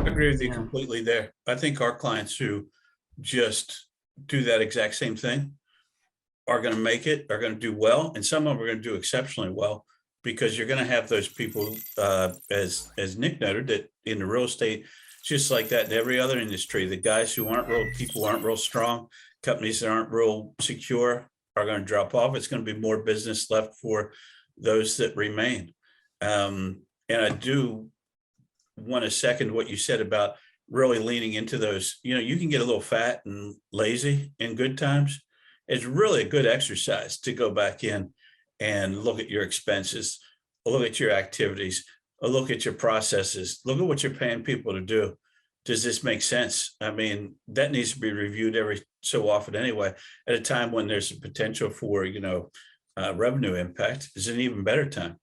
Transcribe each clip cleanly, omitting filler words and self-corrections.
I agree with you Yeah. completely there. I think our clients who just do that exact same thing are going to make it, are going to do well, and some of them are going to do exceptionally well, because you're going to have those people, as Nick noted, that in the real estate, just like that in every other industry, the guys who aren't real people, aren't real strong, companies that aren't real secure are going to drop off. It's going to be more business left for those that remain. And I do want to second what you said about really leaning into those. You can get a little fat and lazy in good times. It's really a good exercise to go back in and look at your expenses, look at your activities, look at your processes, look at what you're paying people to do. Does this make sense? I mean, that needs to be reviewed every so often anyway, at a time when there's a potential for, revenue impact. Is an even better time.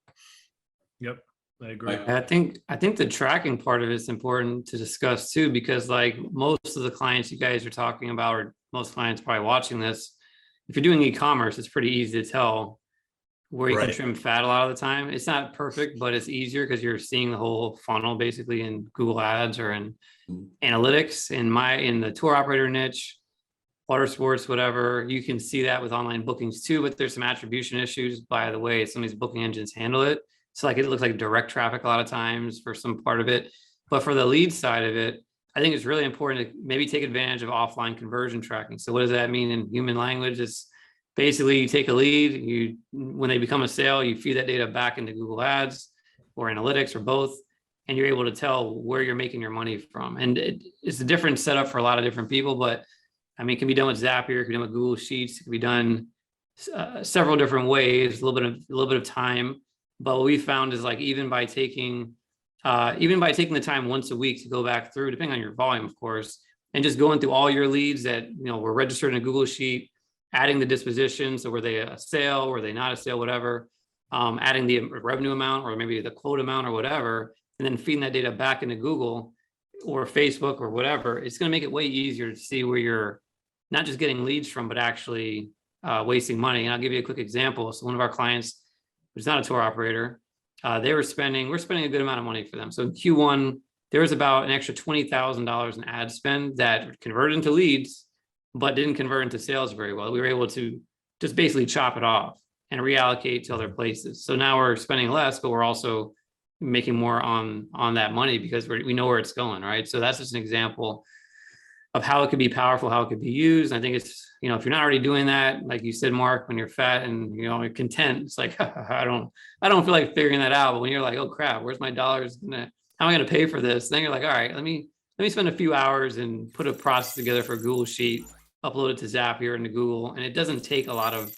Yep, I agree. I think the tracking part of it's important to discuss too, because like most of the clients you guys are talking about, or most clients probably watching this, if you're doing e-commerce, it's pretty easy to tell where you can trim fat a lot of the time. It's not perfect, but it's easier because you're seeing the whole funnel basically in Google Ads or in analytics. In the tour operator niche, water sports, whatever, you can see that with online bookings too, but there's some attribution issues by the way some of these booking engines handle it. So like it looks like direct traffic a lot of times for some part of it. But for the lead side of it, I think it's really important to maybe take advantage of offline conversion tracking. So what does that mean in human language? It's basically you take a lead, when they become a sale, you feed that data back into Google Ads or analytics or both, and you're able to tell where you're making your money from. And it's a different setup for a lot of different people, but I mean, it can be done with Zapier, it can be done with Google Sheets, it can be done several different ways, a little bit of time. But what we found is like even by taking the time once a week to go back through, depending on your volume, of course, and just going through all your leads that were registered in a Google Sheet, adding the disposition, so were they a sale, were they not a sale, whatever, adding the revenue amount or maybe the quote amount or whatever, and then feeding that data back into Google or Facebook or whatever, it's going to make it way easier to see where you're not just getting leads from, but actually wasting money. And I'll give you a quick example. So one of our clients, who's not a tour operator, we're spending a good amount of money for them. So in Q1, there was about an extra $20,000 in ad spend that converted into leads, but didn't convert into sales very well. We were able to just basically chop it off and reallocate to other places. So now we're spending less, but we're also making more on that money because we know where it's going, right? So that's just an example of how it could be powerful, how it could be used. I think it's, if you're not already doing that, like you said, Mark, when you're fat and you're content, it's like, I don't feel like figuring that out. But when you're like, oh crap, where's my dollars? How am I going to pay for this? Then you're like, all right, let me spend a few hours and put a process together for a Google Sheet, upload it to Zapier into Google. And it doesn't take a lot of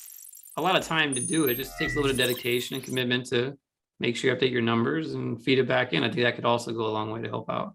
time to do it. It just takes a little bit of dedication and commitment to make sure you update your numbers and feed it back in. I think that could also go a long way to help out.